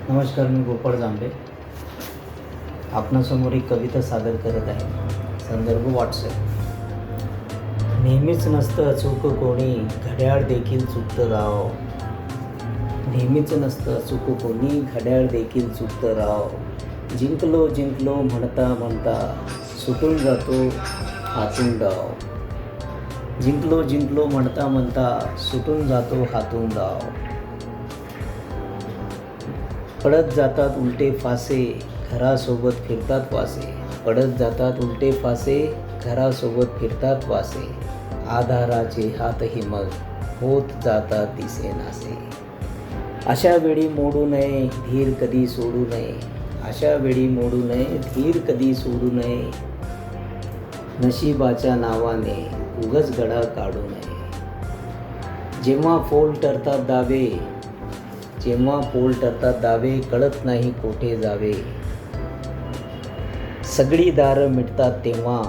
नमस्कार, मी गोपाळ जांभे आपणासमोर एक कविता सादर करत आहे. संदर्भ व्हॉट्सॲप. नेहमीच नसतं अचूक कोणी, घड्याळ देखील चुकतं राव. नेहमीच नसतं अचूक कोणी, घड्याळ देखील चुकतं राव. जिंकलो जिंकलो म्हणता म्हणता सुटून जातो हातून डाव. जिंकलो जिंकलो म्हणता म्हणता सुटून जातो हातून डाव. पडत जातात उलटे फासे, घरासोबत फिरतात वासे. पडत जातात उलटे फासे, घरासोबत फिरतात वासे. आधाराचे हातही मग होत जातात दिसेनासे. अशा वेळी मोडू नये धीर कधी सोडू नये. अशा वेळी मोडू नये धीर कधी सोडू नये. नशिबाच्या नावाने उगाच गळा काढू नये. जेव्हा पोल ठरतात दावे, जेव्हा पोल ठरतात दावे, कळत नाही कोठे जावे. सगळी दारं मिटतात तेव्हा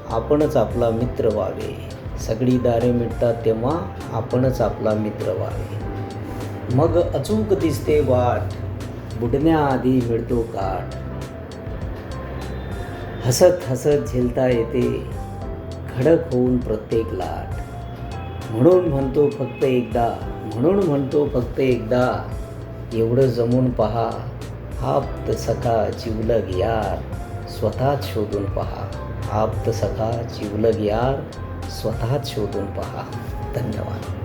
आपणच आपला मित्र व्हावे. सगळी दारं मिटतात तेव्हा आपणच आपला मित्र व्हावे. मग अचूक दिसते वाट, बुडण्याआधी मिळतो काठ. हसत हसत झेलता येते खडक होऊन प्रत्येक लाट. म्हणून म्हणतो फक्त एकदा, म्हणून म्हणतो फक्त एकदा, एवढं जमून पहा. आप्त सखा जिवलग यार, स्वतःच शोधून पहा. आप्त सखा जिवलग यार, स्वतःच शोधून पहा. धन्यवाद.